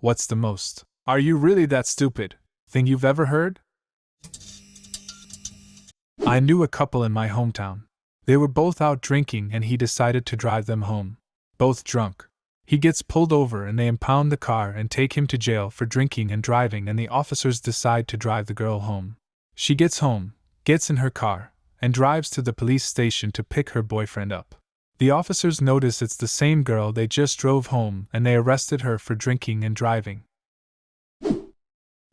What's the most, "Are you really that stupid?" thing you've ever heard? I knew a couple in my hometown. They were both out drinking and he decided to drive them home. Both drunk. He gets pulled over and they impound the car and take him to jail for drinking and driving, and the officers decide to drive the girl home. She gets home, gets in her car, and drives to the police station to pick her boyfriend up. The officers notice it's the same girl they just drove home and they arrested her for drinking and driving.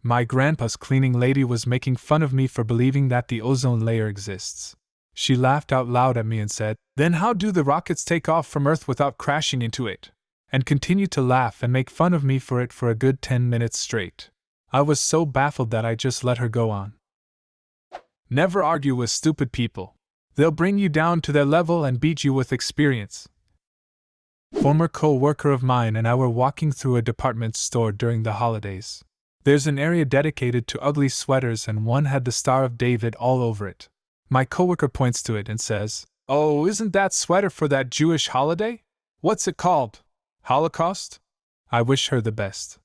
My grandpa's cleaning lady was making fun of me for believing that the ozone layer exists. She laughed out loud at me and said, "Then how do the rockets take off from Earth without crashing into it?" and continued to laugh and make fun of me for it for a good 10 minutes straight. I was so baffled that I just let her go on. Never argue with stupid people. They'll bring you down to their level and beat you with experience. Former co-worker of mine and I were walking through a department store during the holidays. There's an area dedicated to ugly sweaters and one had the Star of David all over it. My coworker points to it and says, "Oh, isn't that sweater for that Jewish holiday? What's it called? Holocaust?" I wish her the best.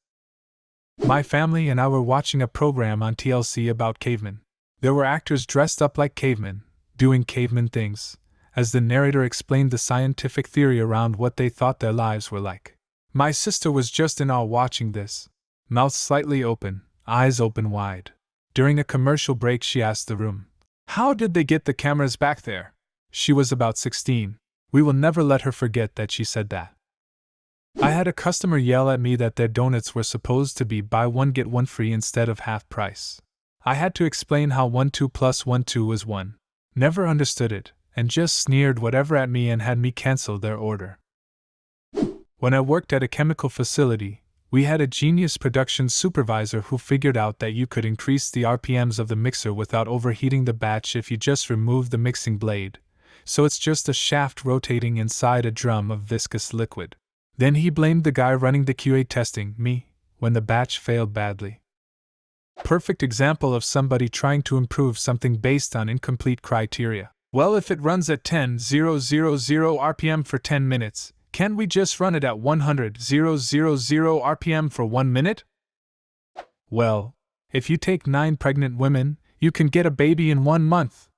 My family and I were watching a program on TLC about cavemen. There were actors dressed up like cavemen, doing caveman things, as the narrator explained the scientific theory around what they thought their lives were like. My sister was just in awe watching this, mouth slightly open, eyes open wide. During a commercial break she asked the room, "How did they get the cameras back there?" She was about 16. We will never let her forget that she said that. I had a customer yell at me that their donuts were supposed to be buy one get one free instead of half price. I had to explain how 1 2 plus 1 2 was 1. Never understood it, and just sneered whatever at me and had me cancel their order. When I worked at a chemical facility, we had a genius production supervisor who figured out that you could increase the RPMs of the mixer without overheating the batch if you just remove the mixing blade, so it's just a shaft rotating inside a drum of viscous liquid. Then he blamed the guy running the QA testing, me, when the batch failed badly. Perfect example of somebody trying to improve something based on incomplete criteria. Well, if it runs at 10,000 RPM for 10 minutes, can't we just run it at 100,000 RPM for 1 minute? Well, if you take 9 pregnant women, you can get a baby in 1 month.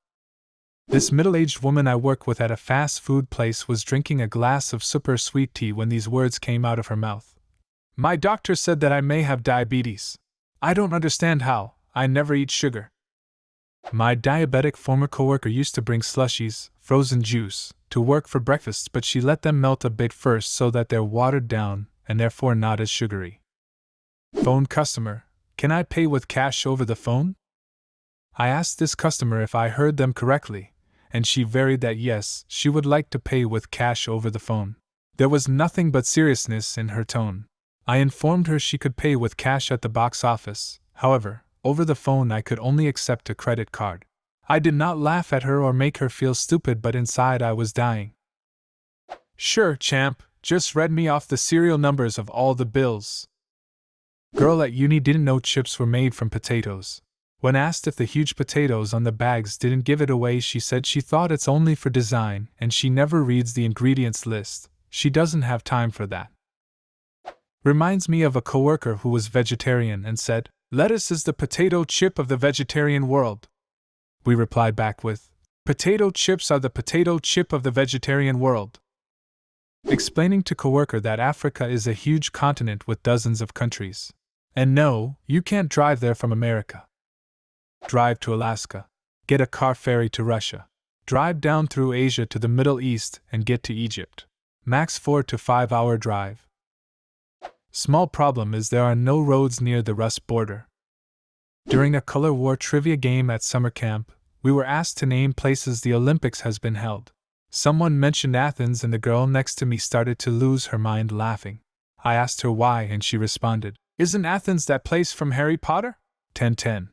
This middle-aged woman I work with at a fast food place was drinking a glass of super sweet tea when these words came out of her mouth. "My doctor said that I may have diabetes. I don't understand how, I never eat sugar." My diabetic former coworker used to bring slushies, frozen juice, to work for breakfast, but she let them melt a bit first so that they're watered down and therefore not as sugary. Phone customer, "Can I pay with cash over the phone?" I asked this customer if I heard them correctly, and she varied that yes, she would like to pay with cash over the phone. There was nothing but seriousness in her tone. I informed her she could pay with cash at the box office, however, over the phone I could only accept a credit card. I did not laugh at her or make her feel stupid, but inside I was dying. "Sure, champ, just read me off the serial numbers of all the bills." Girl at uni didn't know chips were made from potatoes. When asked if the huge potatoes on the bags didn't give it away, she said she thought it's only for design and she never reads the ingredients list. She doesn't have time for that. Reminds me of a coworker who was vegetarian and said, "Lettuce is the potato chip of the vegetarian world." We replied back with, "Potato chips are the potato chip of the vegetarian world." Explaining to coworker that Africa is a huge continent with dozens of countries. And no, you can't drive there from America. Drive to Alaska. Get a car ferry to Russia. Drive down through Asia to the Middle East and get to Egypt. Max 4 to 5 hour drive. Small problem is there are no roads near the Rus border. During a color war trivia game at summer camp, we were asked to name places the Olympics has been held. Someone mentioned Athens and the girl next to me started to lose her mind laughing. I asked her why and she responded, "Isn't Athens that place from Harry Potter?" 10-10.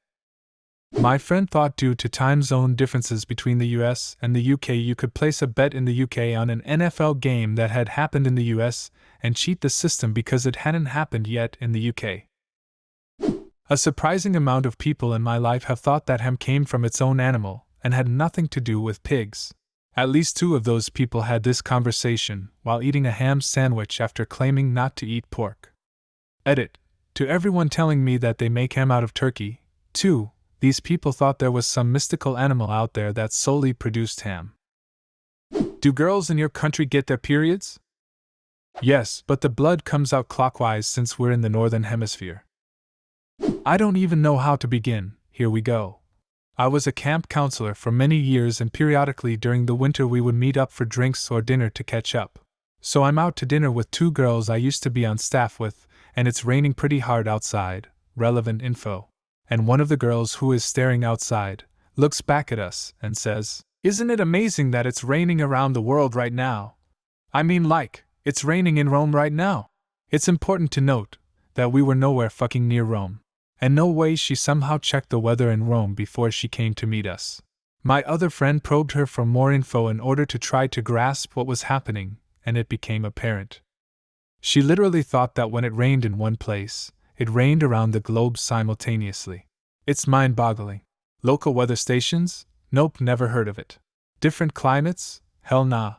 My friend thought due to time zone differences between the US and the UK you could place a bet in the UK on an NFL game that had happened in the US and cheat the system because it hadn't happened yet in the UK. A surprising amount of people in my life have thought that ham came from its own animal and had nothing to do with pigs. At least 2 of those people had this conversation while eating a ham sandwich after claiming not to eat pork. Edit. To everyone telling me that they make ham out of turkey, too, these people thought there was some mystical animal out there that solely produced ham. Do girls in your country get their periods? Yes, but the blood comes out clockwise since we're in the northern hemisphere. I don't even know how to begin. Here we go. I was a camp counselor for many years, and periodically during the winter we would meet up for drinks or dinner to catch up. So I'm out to dinner with two girls I used to be on staff with, and it's raining pretty hard outside. Relevant info. And one of the girls, who is staring outside, looks back at us and says, "Isn't it amazing that it's raining around the world right now? I mean, like, it's raining in Rome right now." It's important to note that we were nowhere fucking near Rome. And no way she somehow checked the weather in Rome before she came to meet us. My other friend probed her for more info in order to try to grasp what was happening, and it became apparent. She literally thought that when it rained in one place, it rained around the globe simultaneously. It's mind-boggling. Local weather stations? Nope, never heard of it. Different climates? Hell nah.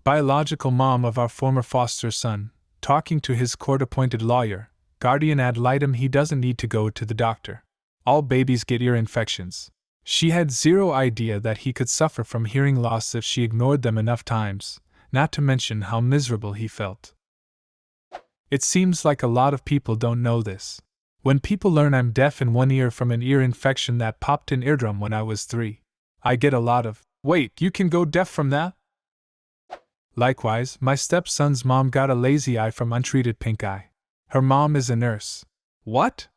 Biological mom of our former foster son, talking to his court-appointed lawyer, guardian ad litem. He doesn't need to go to the doctor. All babies get ear infections. She had zero idea that he could suffer from hearing loss if she ignored them enough times, not to mention how miserable he felt. It seems like a lot of people don't know this. When people learn I'm deaf in one ear from an ear infection that popped in eardrum when I was 3, I get a lot of, "Wait, you can go deaf from that?" Likewise, my stepson's mom got a lazy eye from untreated pink eye. Her mom is a nurse. What?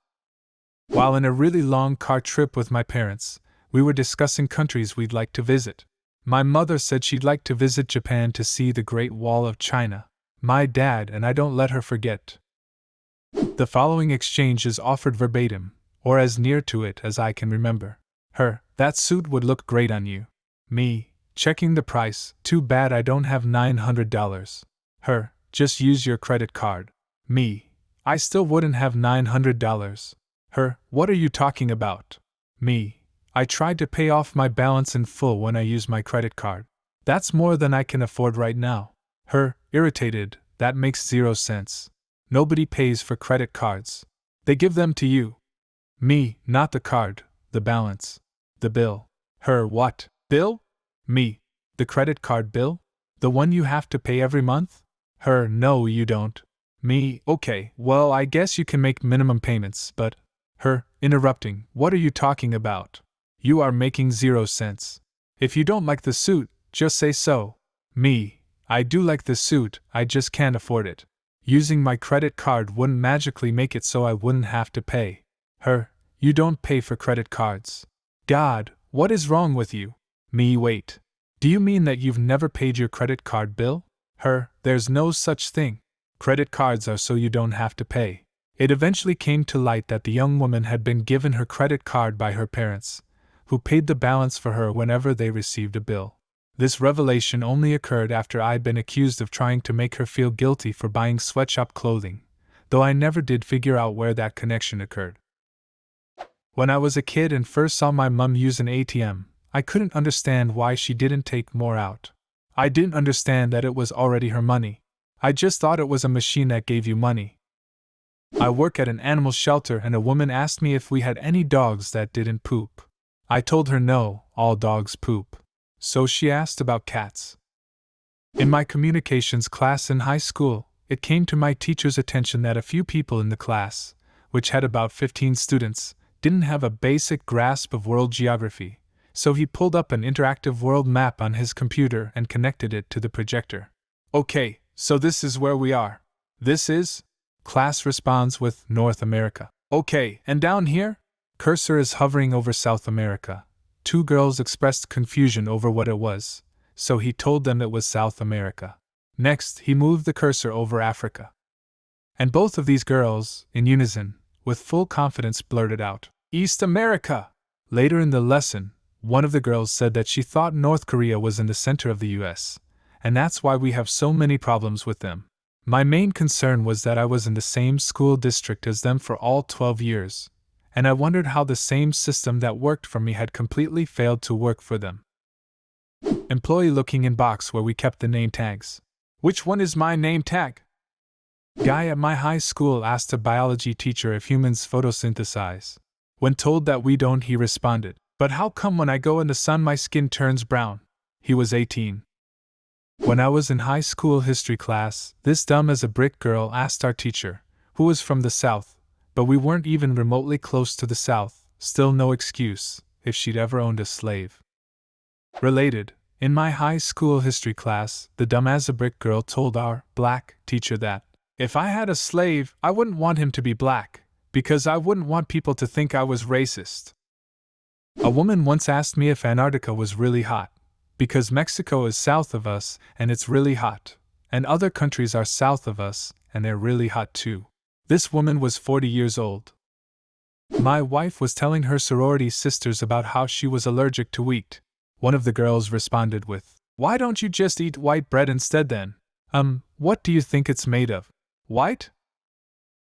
While in a really long car trip with my parents, we were discussing countries we'd like to visit. My mother said she'd like to visit Japan to see the Great Wall of China. My dad and I don't let her forget. The following exchange is offered verbatim, or as near to it as I can remember. Her, "That suit would look great on you." Me, checking the price, "Too bad I don't have $900. Her, "Just use your credit card." Me, "I still wouldn't have $900. Her, "What are you talking about?" Me, "I tried to pay off my balance in full when I used my credit card. That's more than I can afford right now." Her, irritated, "That makes 0 sense. Nobody pays for credit cards. They give them to you." Me, "Not the card, the balance. The bill." Her, "What, bill?" Me, "The credit card bill? The one you have to pay every month?" Her, "No, you don't." Me, "Okay, well, I guess you can make minimum payments, but..." Her, interrupting, "What are you talking about? You are making 0 sense. If you don't like the suit, just say so." Me, "I do like the suit, I just can't afford it. Using my credit card wouldn't magically make it so I wouldn't have to pay." Her, "You don't pay for credit cards. God, what is wrong with you?" Me, "Wait. Do you mean that you've never paid your credit card bill?" Her, "There's no such thing. Credit cards are so you don't have to pay." It eventually came to light that the young woman had been given her credit card by her parents, who paid the balance for her whenever they received a bill. This revelation only occurred after I'd been accused of trying to make her feel guilty for buying sweatshop clothing, though I never did figure out where that connection occurred. When I was a kid and first saw my mum use an ATM, I couldn't understand why she didn't take more out. I didn't understand that it was already her money. I just thought it was a machine that gave you money. I work at an animal shelter, and a woman asked me if we had any dogs that didn't poop. I told her no, all dogs poop. So she asked about cats. In my communications class in high school, it came to my teacher's attention that a few people in the class, which had about 15 students, didn't have a basic grasp of world geography, so he pulled up an interactive world map on his computer and connected it to the projector. "Okay, so this is where we are. This is?" Class responds with North America. "Okay, and down here?" Cursor is hovering over South America. Two girls expressed confusion over what it was, so he told them it was South America. Next, he moved the cursor over Africa. And both of these girls, in unison, with full confidence, blurted out, "East America!" Later in the lesson, one of the girls said that she thought North Korea was in the center of the US, and that's why we have so many problems with them. My main concern was that I was in the same school district as them for all 12 years, and I wondered how the same system that worked for me had completely failed to work for them. Employee looking in box where we kept the name tags. "Which one is my name tag?" Guy at my high school asked a biology teacher if humans photosynthesize. When told that we don't, he responded, "But how come when I go in the sun my skin turns brown?" He was 18. When I was in high school history class, this dumb as a brick girl asked our teacher, who was from the South, but we weren't even remotely close to the South, still no excuse, if she'd ever owned a slave. Related, in my high school history class, the dumb as a brick girl told our black teacher that, if I had a slave, I wouldn't want him to be black, because I wouldn't want people to think I was racist. A woman once asked me if Antarctica was really hot, because Mexico is south of us and it's really hot, and other countries are south of us and they're really hot too. This woman was 40 years old. My wife was telling her sorority sisters about how she was allergic to wheat. One of the girls responded with, "Why don't you just eat white bread instead then? What do you think it's made of? White?"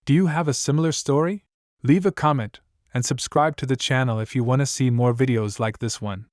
Do you have a similar story? Leave a comment and subscribe to the channel if you want to see more videos like this one.